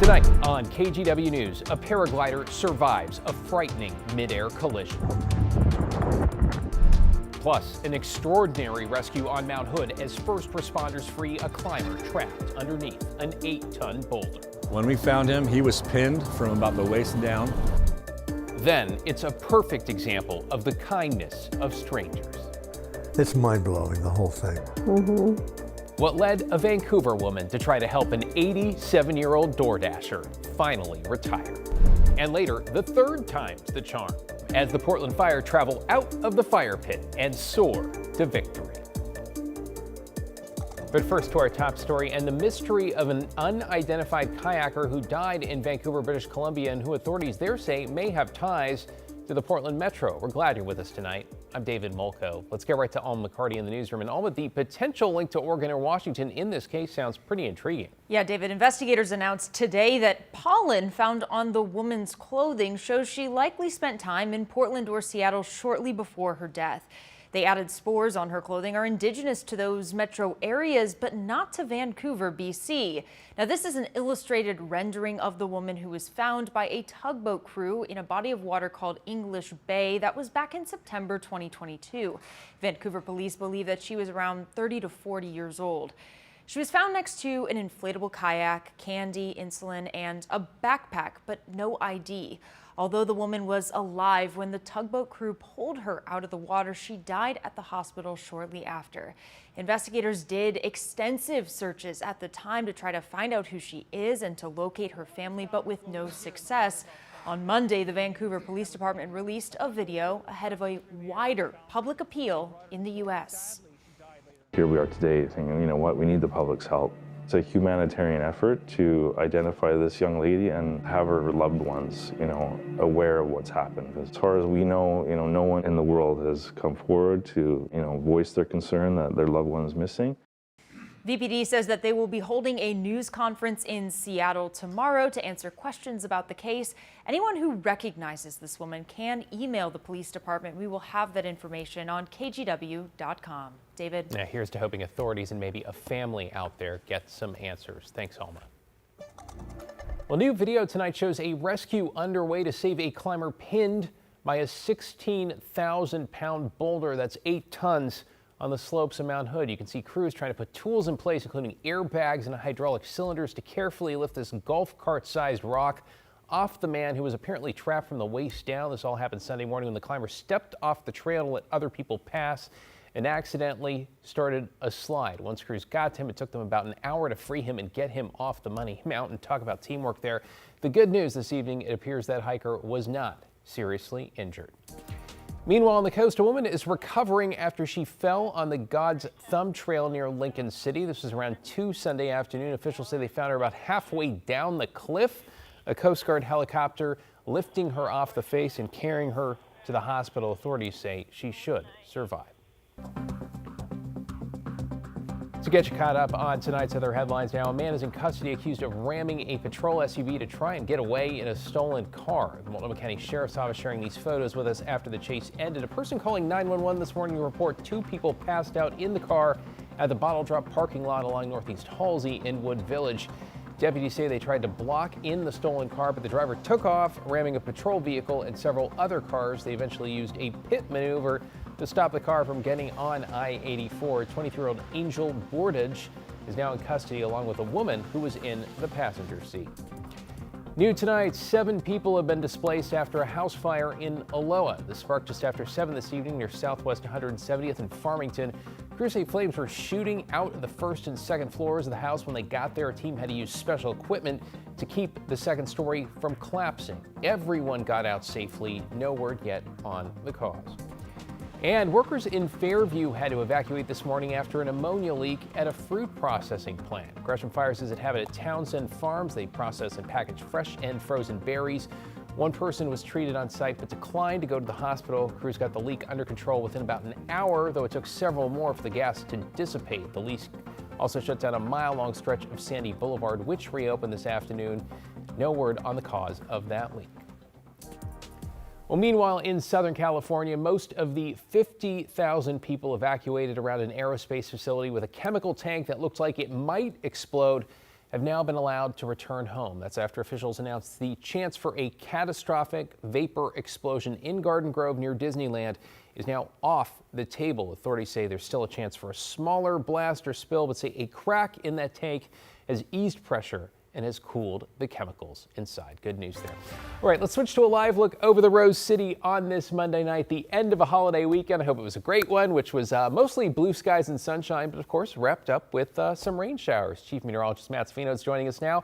Tonight on KGW News, a paraglider survives a frightening mid-air collision. Plus, an extraordinary rescue on Mount Hood as first responders free a climber trapped underneath an 8-ton boulder. When we found him, he was pinned from about the waist down. Then, it's a perfect example of the kindness of strangers. It's mind-blowing, the whole thing. What led a Vancouver woman to try to help an 87-year-old DoorDasher finally retire. And later, the third time's the charm, as the Portland Fire travel out of the fire pit and soar to victory. But first to our top story and the mystery of an unidentified kayaker who died in Vancouver, British Columbia, and who authorities there say may have ties to the Portland Metro. We're glad you're with us tonight. I'm David Molko. Let's get right to Alma McCarty in the newsroom. And Alma, the potential link to Oregon or Washington in this case sounds pretty intriguing. Yeah, David, investigators announced today that pollen found on the woman's clothing shows she likely spent time in Portland or Seattle shortly before her death. They added spores on her clothing are indigenous to those metro areas, but not to Vancouver, BC. Now, this is an illustrated rendering of the woman who was found by a tugboat crew in a body of water called English Bay. That was back in September 2022. Vancouver police believe that she was around 30 to 40 years old. She was found next to an inflatable kayak, candy, insulin, and a backpack, but no ID. Although the woman was alive when the tugboat crew pulled her out of the water, she died at the hospital shortly after. Investigators did extensive searches at the time to try to find out who she is and to locate her family, but with no success. On Monday, the Vancouver Police Department released a video ahead of a wider public appeal in the U.S. Here we are today thinking, you know what, we need the public's help. It's a humanitarian effort to identify this young lady and have her loved ones, aware of what's happened. As far as we know, no one in the world has come forward to, voice their concern that their loved one is missing. VPD says that they will be holding a news conference in Seattle tomorrow to answer questions about the case. Anyone who recognizes this woman can email the police department. We will have that information on KGW.com. David? Now, here's to hoping authorities and maybe a family out there get some answers. Thanks, Alma. Well, new video tonight shows a rescue underway to save a climber pinned by a 16,000-pound boulder that's 8 tons on the slopes of Mount Hood. You can see crews trying to put tools in place, including airbags and hydraulic cylinders, to carefully lift this golf cart-sized rock off the man who was apparently trapped from the waist down. This all happened Sunday morning when the climber stepped off the trail to let other people pass and accidentally started a slide. Once crews got to him, it took them about an hour to free him and get him off the mountain. Talk about teamwork there. The good news this evening, it appears that hiker was not seriously injured. Meanwhile, on the coast, a woman is recovering after she fell on the God's Thumb Trail near Lincoln City. This was around 2 Sunday afternoon. Officials say they found her about halfway down the cliff. A Coast Guard helicopter lifting her off the face and carrying her to the hospital. Authorities say she should survive. To get you caught up on tonight's other headlines now, a man is in custody accused of ramming a patrol SUV to try and get away in a stolen car. The Multnomah County Sheriff's Office sharing these photos with us after the chase ended. A person calling 911 this morning to report 2 people passed out in the car at the Bottle Drop parking lot along Northeast Halsey in Wood Village. Deputies say they tried to block in the stolen car, but the driver took off, ramming a patrol vehicle and several other cars. They eventually used a pit maneuver to stop the car from getting on I-84. 23-year-old Angel Bordage is now in custody along with a woman who was in the passenger seat. New tonight, 7 people have been displaced after a house fire in Aloha. This sparked just after 7 this evening near Southwest 170th and Farmington. Crews say flames were shooting out of the 1st and 2nd floors of the house. When they got there, a team had to use special equipment to keep the 2nd story from collapsing. Everyone got out safely. No word yet on the cause. And workers in Fairview had to evacuate this morning after an ammonia leak at a fruit processing plant. Gresham Fire says it happened at Townsend Farms. They process and package fresh and frozen berries. One person was treated on site but declined to go to the hospital. Crews got the leak under control within about an hour, though it took several more for the gas to dissipate. The leak also shut down a mile-long stretch of Sandy Boulevard, which reopened this afternoon. No word on the cause of that leak. Well, meanwhile, in Southern California, most of the 50,000 people evacuated around an aerospace facility with a chemical tank that looked like it might explode have now been allowed to return home. That's after officials announced the chance for a catastrophic vapor explosion in Garden Grove near Disneyland is now off the table. Authorities say there's still a chance for a smaller blast or spill, but say a crack in that tank has eased pressure and has cooled the chemicals inside. Good news there. All right, let's switch to a live look over the Rose City on this Monday night, the end of a holiday weekend. I hope it was a great one, which was mostly blue skies and sunshine, but of course wrapped up with some rain showers. Chief Meteorologist Matt Sfino is joining us now.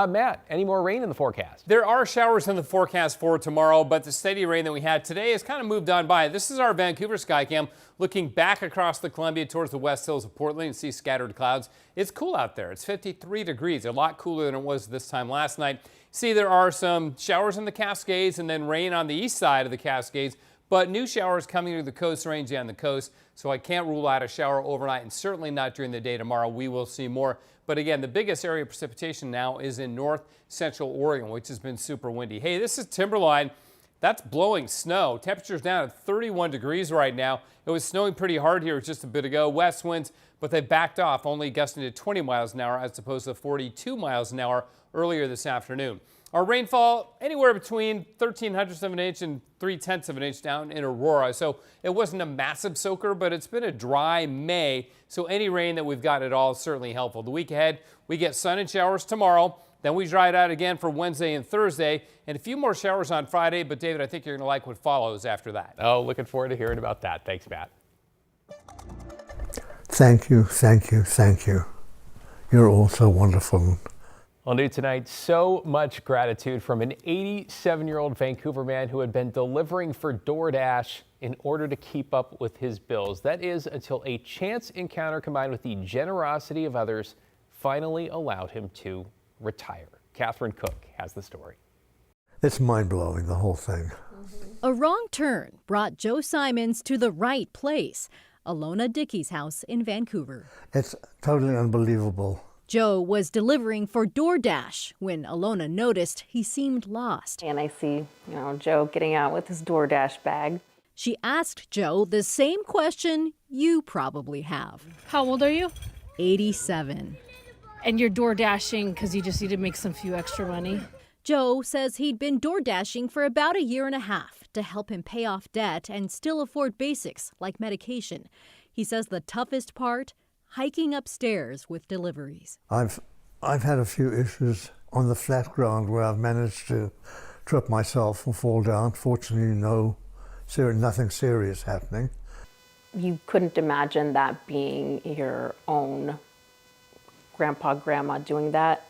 Matt, any more rain in the forecast? There are showers in the forecast for tomorrow, but the steady rain that we had today has kind of moved on by. This is our Vancouver Skycam looking back across the Columbia towards the west hills of Portland and see scattered clouds. It's cool out there. It's 53 degrees, a lot cooler than it was this time last night. See, there are some showers in the Cascades and then rain on the east side of the Cascades, but new showers coming to the Coast Range and the coast, so I can't rule out a shower overnight and certainly not during the day tomorrow. We will see more. But again, the biggest area of precipitation now is in north central Oregon, which has been super windy. Hey, this is Timberline. That's blowing snow. Temperatures down at 31 degrees right now. It was snowing pretty hard here just a bit ago. West winds, but they backed off, only gusting to 20 miles an hour as opposed to 42 miles an hour earlier this afternoon. Our rainfall anywhere between 0.13 of an inch and 0.3 of an inch down in Aurora. So it wasn't a massive soaker, but it's been a dry May. So any rain that we've got at all is certainly helpful. The week ahead, we get sun and showers tomorrow. Then we dry it out again for Wednesday and Thursday, and a few more showers on Friday. But David, I think you're going to like what follows after that. Oh, looking forward to hearing about that. Thanks, Matt. Thank you, thank you, thank you. You're all so wonderful. Well, new tonight, so much gratitude from an 87-year-old Vancouver man who had been delivering for DoorDash in order to keep up with his bills. That is until a chance encounter combined with the generosity of others finally allowed him to retire. Catherine Cook has the story. It's mind-blowing, the whole thing. A wrong turn brought Joe Simons to the right place, Alona Dickey's house in Vancouver. It's totally unbelievable. Joe was delivering for DoorDash when Alona noticed he seemed lost. And I see, Joe getting out with his DoorDash bag. She asked Joe the same question you probably have. How old are you? 87. And you're door dashing because you just need to make some few extra money? Joe says he'd been door dashing for about a year and a half to help him pay off debt and still afford basics like medication. He says the toughest part, hiking upstairs with deliveries. I've had a few issues on the flat ground where I've managed to trip myself and fall down. Fortunately, nothing serious happening. You couldn't imagine that being your own grandpa, grandma doing that.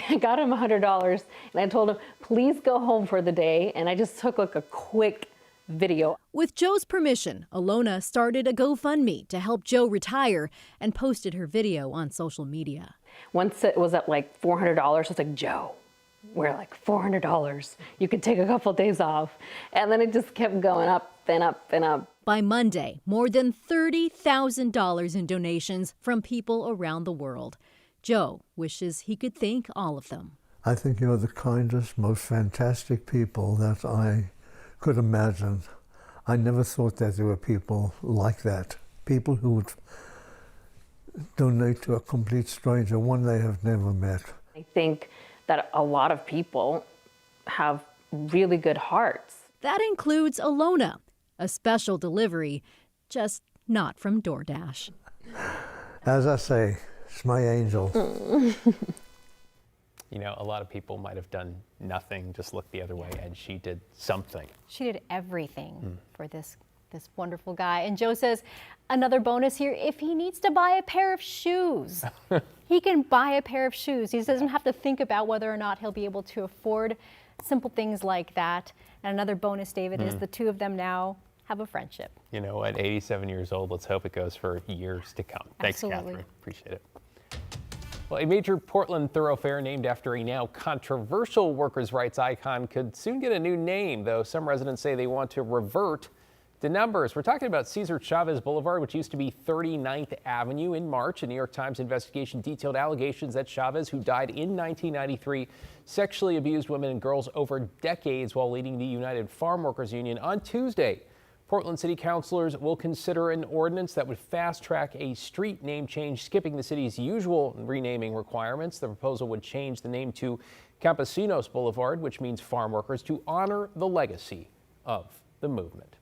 I got him $100 and I told him, please go home for the day. And I just took like a quick video. With Joe's permission, Alona started a GoFundMe to help Joe retire and posted her video on social media. Once it was at like $400, I was like, Joe, we're like $400. You could take a couple days off. And then it just kept going up and up and up. By Monday, more than $30,000 in donations from people around the world. Joe wishes he could thank all of them. I think you're the kindest, most fantastic people that I could imagine. I never thought that there were people like that. People who would donate to a complete stranger, one they have never met. I think that a lot of people have really good hearts. That includes Alona, a special delivery, just not from DoorDash. As I say, it's my angel. A lot of people might have done nothing, just looked the other way, and she did something. She did everything for this wonderful guy. And Joe says another bonus here, if he needs to buy a pair of shoes, he can buy a pair of shoes. He doesn't have to think about whether or not he'll be able to afford simple things like that. And another bonus, David, is the two of them now have a friendship. At 87 years old, let's hope it goes for years to come. Thanks, Absolutely. Catherine. Appreciate it. Well, a major Portland thoroughfare named after a now controversial workers' rights icon could soon get a new name, though some residents say they want to revert the numbers. We're talking about Cesar Chavez Boulevard, which used to be 39th Avenue. In March, a New York Times investigation detailed allegations that Chavez, who died in 1993, sexually abused women and girls over decades while leading the United Farm Workers Union. On Tuesday, Portland City Councilors will consider an ordinance that would fast-track a street name change, skipping the city's usual renaming requirements. The proposal would change the name to Campesinos Boulevard, which means farm workers, to honor the legacy of the movement.